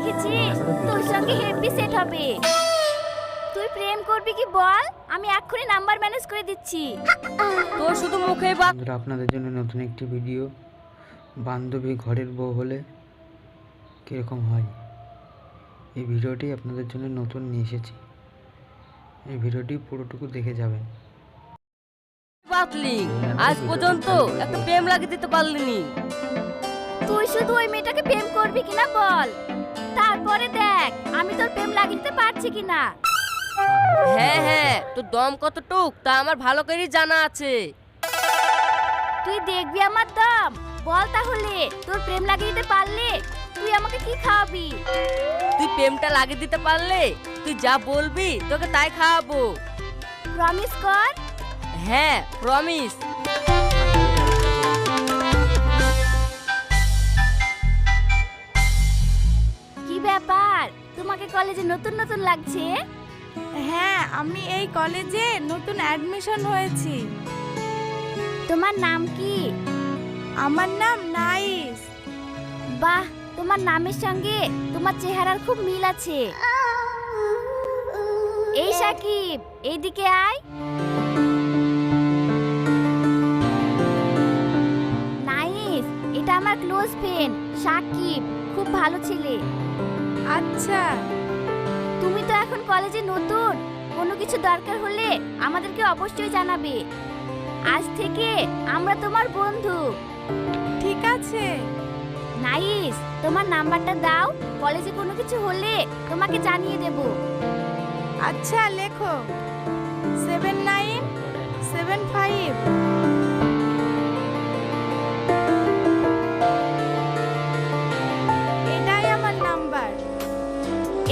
দেখেছিস তোর সঙ্গে হেভি সেট হবে। তুই প্রেম করবি কি বল, আমি এক্ষুনি নাম্বার ম্যানেজ করে দিচ্ছি। তোর শুধু মুখে বা বন্ধুরা, আপনাদের জন্য নতুন একটি ভিডিও। বান্ধবী ঘরের বউ হলে কীরকম হয়, এই ভিডিওটি আপনাদের জন্য নতুন নিয়ে এসেছি। এই ভিডিওটি পুরোটুকু দেখে যাবেন। বাতলি আজ পর্যন্ত একটা প্রেম লাগিয়ে দিতে পারলিনি। তুই শুধু ওই মেয়েটাকে প্রেম করবি কিনা বল, তারপরে দেখ আমি তোর প্রেম লাগিয়ে দিতে পারছি কিনা। হ্যাঁ হ্যাঁ, তোর দম কতটুক তা আমার ভালো করেই জানা আছে। তুই দেখবি আমার দম, বল তাহলে তোর প্রেম লাগিয়ে দিতে পারলে তুই আমাকে কি খাওয়াবি? তুই প্রেমটা লাগিয়ে দিতে পারলে তুই যা বলবি তোকে তাই খাওয়াবো। প্রমিস কর। হ্যাঁ প্রমিস। কি ব্যাপার, তোমাকে কলেজে নতুন নতুন লাগছে? হ্যাঁ, আমি এই কলেজে নতুন অ্যাডমিশন হয়েছি। তোমার নাম কি? আমার নাম নাইস। বাহ, তোমার নামের সঙ্গে তোমার চেহারার খুব মিল আছে। এই সাকিব, এইদিকে আয়। নাইস, এটা আমার ক্লোজ ফ্রেন্ড সাকিব, খুব ভালো ছেলে। আচ্ছা, তুমি তো এখন কলেজে নতুন, কোনো কিছু দরকার হলে আমাদেরকে অবশ্যই জানাবে। আজ থেকে আমরা তোমার বন্ধু। ঠিক আছে। নাইস, তোমার নাম্বারটা দাও, কলেজে কোনো কিছু হলে তোমাকে জানিয়ে দেব। আচ্ছা, লেখো 7975। এটাই আমার নাম্বার।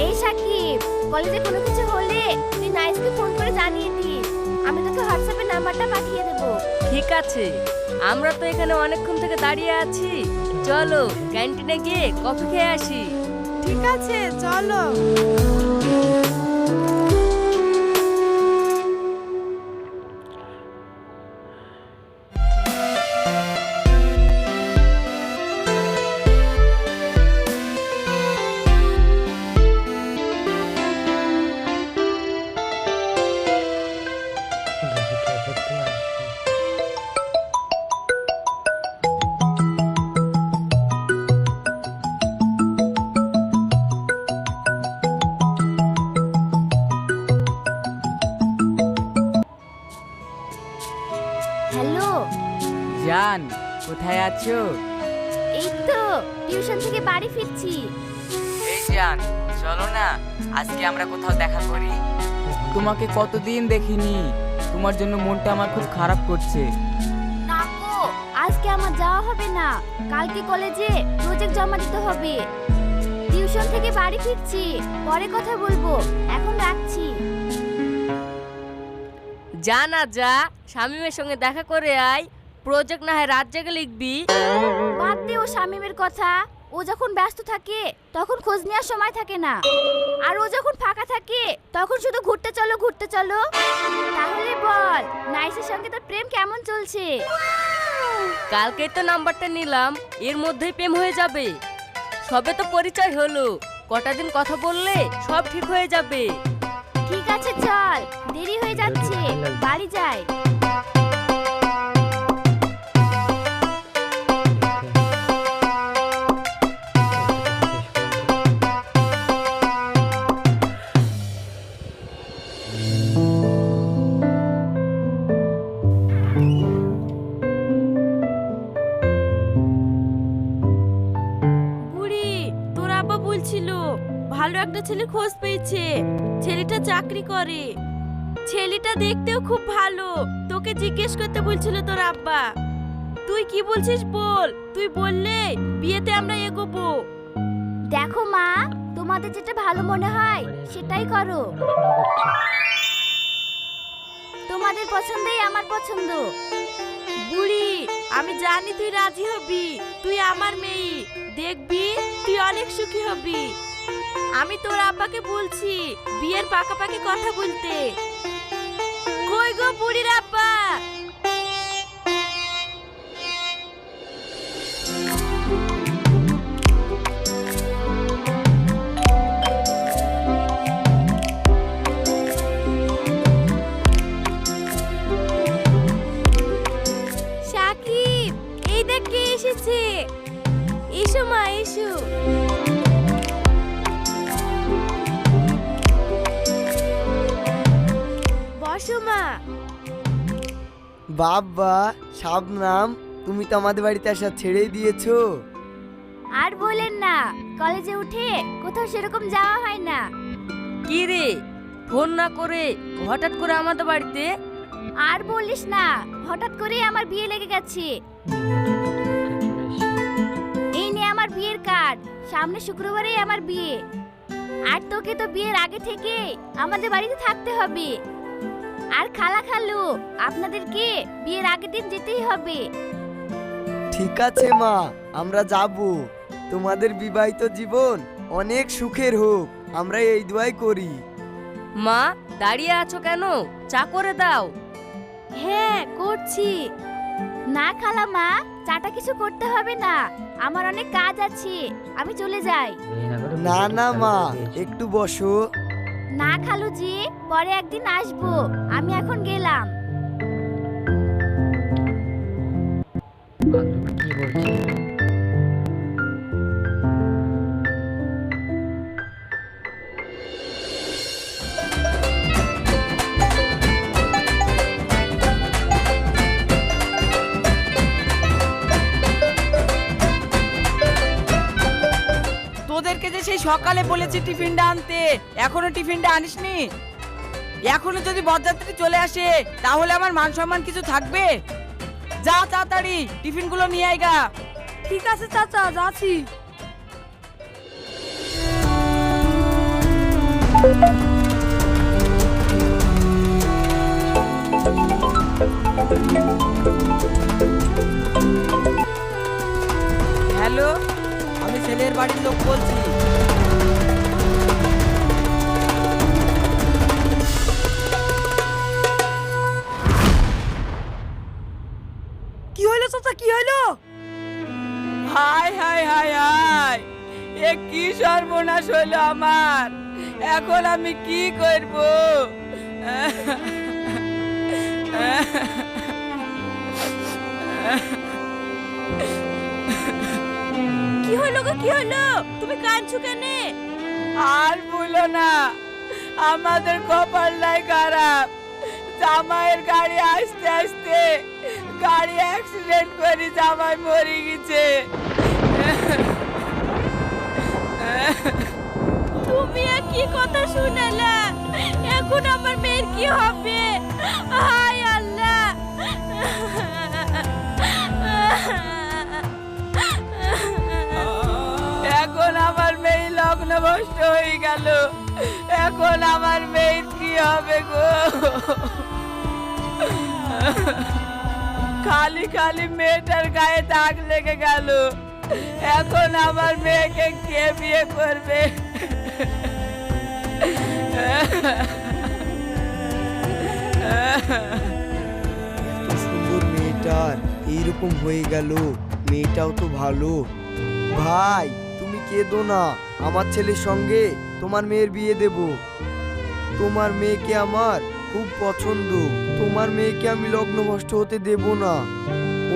এই সাকিব, কলেজে কোনো কিছু হলে তুই নাইসকে ফোন করে জানিয়ে দিস, আমি তোকে হোয়াটসঅ্যাপে নাম্বারটা পাঠিয়ে দেব। ঠিক আছে, আমরা তো এখানে অনেকক্ষণ থেকে দাঁড়িয়ে আছি, চলো ক্যান্টিনে গিয়ে কফি খেয়ে আসি। ঠিক আছে, চলো। হ্যালো জান, কোথায় আছো? এই তো টিউশন থেকে বাড়ি ফিরছি। এই জান, চলো না আজকে আমরা কোথাও দেখা করি। তোমাকে কতদিন দেখিনি, তোমার জন্য মনটা আমার খুব খারাপ করছে। না গো, আজকে আমার যাওয়া হবে না, কালকে কলেজে প্রজেক্ট জমা দিতে হবে। টিউশন থেকে বাড়ি ফিরছি, পরে কথা বলবো, এখন রাখছি। যা না যা, শামিমের সঙ্গে দেখা করে আয়, প্রজেক্ট না হয় রাত জেগে লিখবি। বাদ দে ও শামিমের কথা, ও যখন ব্যস্ত থাকে তখন খোঁজ নেওয়ার সময় থাকে না, আর ও যখন ফাঁকা থাকে তখন শুধু ঘুরতে চলো ঘুরতে চলো। তাহলে বল, নাইসের সঙ্গে তোর প্রেম কেমন চলছে? কালকেই তো নাম্বারটা নিলাম, এর মধ্যেই প্রেম হয়ে যাবে। সবে তো পরিচয় হলো, কটা দিন কথা বললে সব ঠিক হয়ে যাবে। ঠিক আছে চল, দেরি হয়ে যাচ্ছে, বাড়ি যাই। বুড়ি, তোর আব্বা বলছিল ভালো একটা ছেলে খোঁজ পেয়েছে, ছেলেটা চাকরি করে। ছেলেটা দেখতেও খুব ভালো, তোকে জিজ্ঞেস করতে বলছিল তোর আব্বা। তুই কি বলছিস বল, তুই বললে বিয়েতে আমরা এগোবো। দেখো মা, তোমাদের যেটা ভালো মনে হয় সেটাই করো, তোমাদের পছন্দই আমার পছন্দ। বুড়ি, আমি জানি তুই রাজি হবি, তুই আমার মেয়ে, দেখবি তুই অনেক সুখী হবি। আমি তোর আব্বাকে বলছি বিয়ের পাকাপাকি কথা বলতে। কই গো বুড়ির আব্বা? বাবা শাবনাম, তুমি তো আমাদের বাড়িতে আসা ছেড়েই দিয়েছো। আর বলেন না, কলেজে উঠে কোথাও সেরকম যাওয়া হয় না। কি রে, ফোন না করে হঠাৎ করে আমাদের বাড়িতে? আর বলিস না, হঠাৎ করে আমার বিয়ে লেগে গেছে। এই নে আমার বিয়ের কার্ড, সামনে শুক্রবারেই আমার বিয়ে। আর তোকে তো বিয়ের আগে থেকে আমাদের বাড়িতে থাকতে হবে। আর খালা খালু, আপনাদেরকে বিয়ের আগের দিন যেতেই হবে। ঠিক আছে মা, আমরা যাব। তোমাদের বিবাহিত জীবন অনেক সুখের হোক, আমরা এই দোয়াই করি। মা, দাঁড়িয়ে আছো কেন? চা করে দাও। হ্যাঁ করছি। না খালা মা, চাটা কিছু করতে হবে না, আমার অনেক কাজ আছে, আমি চলে যাই। না না মা, একটু বসো। না খালুজি, পরে একদিন আসবো, আমি এখন গেলাম। বান্ধবী কি বলছে? তোদেরকে যে সেই সকালে বলেছি টিফিনটা আনতে, এখনো টিফিনটা আনিসনি? এখনো যদি বরযাত্রী চলে আসে তাহলে আমার মান সম্মান কিছু থাকবে? যা তাড়াতাড়ি টিফিনগুলো নিয়ে আইগা। ঠিক আছে চাচা, যাচ্ছি। হ্যালো, আমি ছেলের বাড়ির লোক বলছি। কি হলো চাচা, কি হলো? হাই হাই হাই হাই, এ কি সর্বনাশ হলো আমার! এখন আমি কি করব? কি হলো গো, কি হলো? তুমি কাঁদছো কেন? আর বলো না, আমাদের কপালটাই খারাপ। জামাইয়ের গাড়ি আসতে আসতে গাড়ি অ্যাক্সিডেন্ট করে জামাই মরে গেছে। তুমি আর কি কথা শুনালা? এখন আমার মেয়ের কি হবে? হায় আল্লাহ! এখন আমার মেয়ে লগ্নভ্রষ্ট হয়ে গেল, এখন আমার মেয়ের কি হবে গো? খালি খালি মেয়েটার গায়ে দাগ লেগে গেল, এখন আমার মেয়েকে কে বিয়ে করবে? এত সুন্দর মেয়েটার এইরকম হয়ে গেল, মেয়েটাও তো ভালো। ভাই তুমি কেঁদো না, আমার ছেলের সঙ্গে তোমার মেয়ের বিয়ে দেব। তোমার মেয়েকে আমার খুব পছন্দ, তোমার মেয়েকে আমি লগ্নভ্রষ্ট হতে দেব না।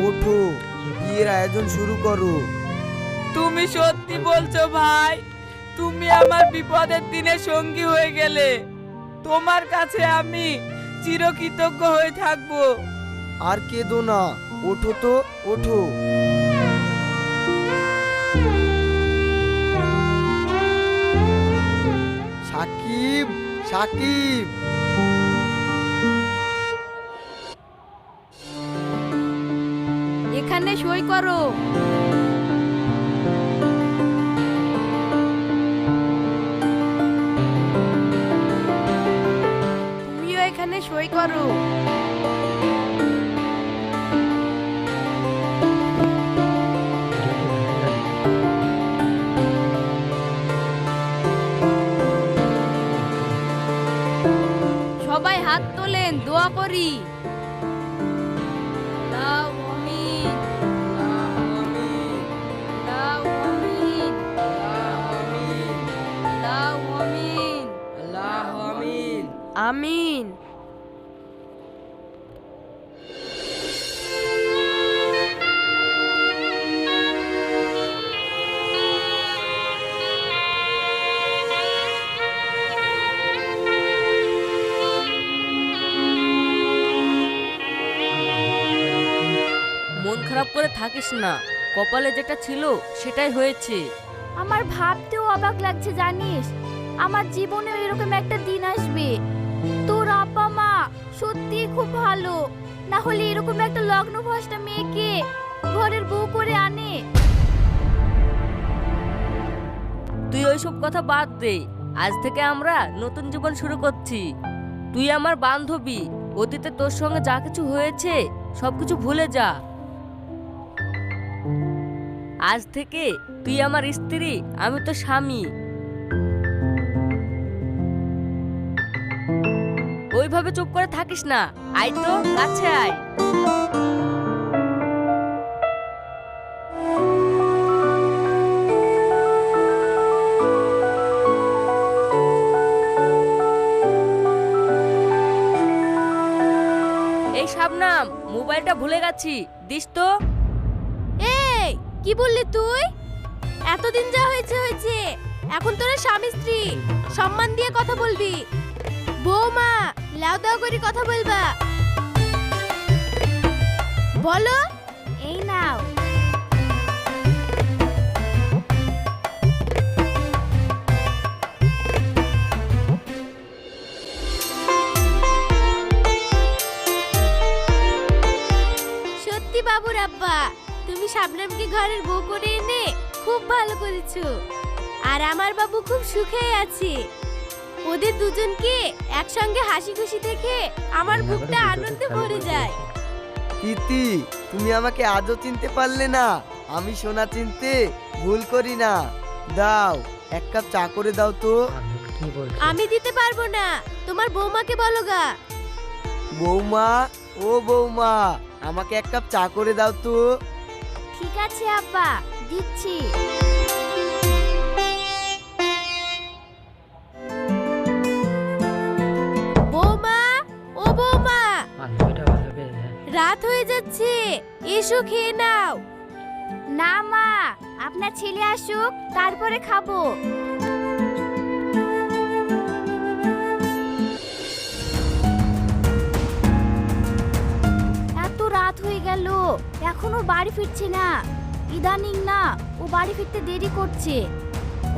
ওঠো, বিয়ের আয়োজন শুরু করো। তুমি সত্যি বলছো ভাই? তুমি আমার বিপদের দিনে সঙ্গী হয়ে গেলে, তোমার কাছে আমি চিরকৃতজ্ঞ হয়ে থাকবো। আর কেঁদো না, ওঠো তো, ওঠো। সাকিব, সাকিব। এখানে সই করো। তুমিও এখানে সই করো। সবাই হাত তোলেন, দোয়া করি। আমিন। করে থাকিস না, কপালে যেটা ছিল সেটাই হয়েছে। আমার ভাবতেও অবাক লাগছে জানিস, আমার জীবনেও এরকম একটা দিন আসবে। তোর আব্বা মা সত্যি খুব ভালো, না হলে এরকম একটা লগ্নভ্রষ্টা মেয়েকে ঘরের বউ করে আনে। তুই ওইসব কথা বাদ দে, আজ থেকে আমরা নতুন জীবন শুরু করছি। তুই আমার বান্ধবী, অতীতে তোর সঙ্গে যা কিছু হয়েছে সবকিছু ভুলে যা। আজ থেকে তুই আমার স্ত্রী, আমি তো স্বামী। ওইভাবে চুপ করে থাকিস না, আয় তো কাছে আয়। এই শাবনাম, মোবাইলটা ভুলে গেছি, দিস তো। এই কি বললি তুই? এতদিন যা হয়েছে হয়েছে, এখন তোরা স্বামী স্ত্রী, সম্মান দিয়ে কথা বলবি। বৌমা লাউ দাও করে কথা বলবা। বলো। এই নাও। সত্যি বাবুর আব্বা, তুমি শাবনামকে ঘরের বউ করে এনে খুব ভালো করেছো। আর আমার বাবু খুব সুখে আছে। ওদের দুজনকে একসঙ্গে হাসি খুশি দেখে আমার বুকটা আনন্দে ভরে যায়। প্রীতি, তুমি আমাকে আজও চিনতে পারলে না? আমি সোনা চিনতে ভুল করি না। দাও, এক কাপ চা করে দাও তো। কি বলছো? আমি দিতে পারবো না, তোমার বৌমাকে বলো গা। বৌমা, ও বৌমা, আমাকে এক কাপ চা করে দাও তো। ঠিক আছে আব্বা, দিচ্ছি। বৌমা, ও বৌমা, বান্ধবীটা ভালো বেশ। রাত হয়ে যাচ্ছে, এসো খেয়ে নাও। না মা, আপনার ছেলে আসুক তারপরে খাবো। এত রাত হয়ে গেল, এখনো বাড়ি ফিরছে না। ইদানিং না, ও বাড়ি ফিরতে দেরি করছে।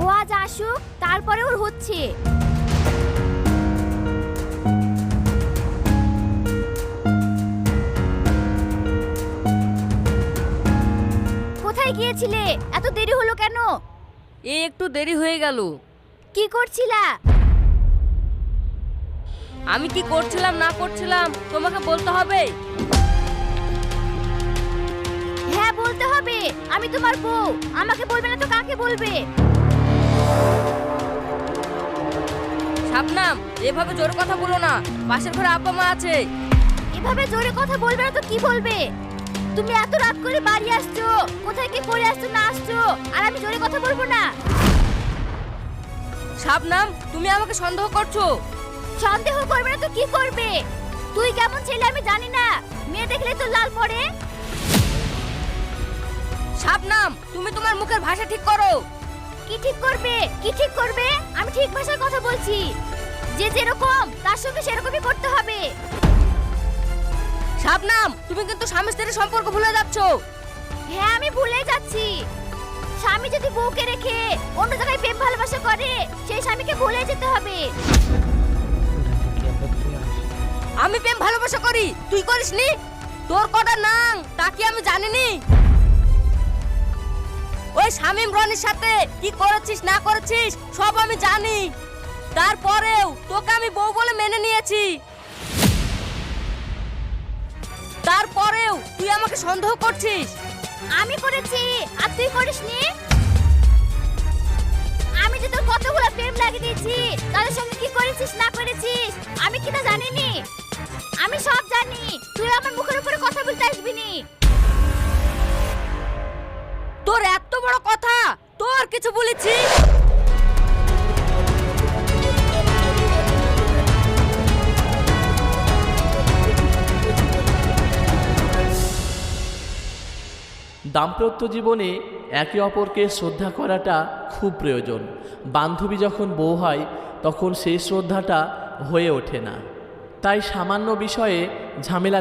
ও আজ আসুক তারপরে ওর হচ্ছে। কোথায় গিয়েছিলে? এত দেরি হলো কেন? এই একটু দেরি হয়ে গেল। কি করছিলা? আমি কি করছিলাম না করছিলাম তোমাকে বলতে হবে? হ্যাঁ বলতে হবে, আমি তোমার বউ। আমাকে বলবে না তো কাকে বলবে? শাবনাম, এভাবে জোরে কথা বলো না, পাশের ঘরে আব্বা মা আছে। এভাবে জোরে কথা বলবে না তো কি বলবে? তুমি এত রাত করে বাড়ি আসছো, কোথায় কি করে আসছো না আসছো, আর আমি জোরে কথা বলবো না? শাবনাম, তুমি আমাকে সন্দেহ করছো। সন্দেহ করবে না তো কি করবে? তুই কেমন ছেলে আমি জানি না, মেয়ে দেখলে তো লাল পড়ে। শাবনাম, তুমি তোমার মুখের ভাষা ঠিক করো। কি ঠিক করবে? কি ঠিক করবে? আমি ঠিক ভাষায় কথা বলছি। যে যেরকম তার সঙ্গে সেরকমই করতে হবে। শাবনাম, তুমি কিন্তু স্বামী স্ত্রীর সম্পর্ক ভুলে যাচ্ছ। হ্যাঁ আমি ভুলে যাচ্ছি। স্বামী যদি বউকে রেখে অন্য জায়গায় প্রেম ভালোবাসা করে, সেই স্বামীকে ভুলে যেতে হবে। আমি প্রেম ভালোবাসা করি, তুই করিসনি? তোর কটা নাং তা কি আমি জানিনি? ওই শামীম রনির সাথে কি করেছিস না করেছিস সব আমি জানি। তারপরেও তোকে আমি বউ বলে মেনে নিয়েছি। তারপরেও তুই আমাকে সন্দেহ করছিস। আমি করেছি আর তুই করিসনি? আমি যে তোর কতগুলো প্রেম লাগিয়ে দিয়েছি, তাদের সঙ্গে কি করেছিস না করেছিস আমি কি না জানিনি? আমি সব জানি। তুই আমার মুখের উপরে কথা বলতে আসবি নি। তোর এত বড় কথা, তোর কিছু বলেছি? দাম্পত্য জীবনে একে অপরকে শ্রদ্ধা করাটা খুব প্রয়োজন। বান্ধবী যখন বউ হয় তখন সেই শ্রদ্ধাটা হয়ে ওঠে না। তাই সামান্য বিষয়ে ঝামেলা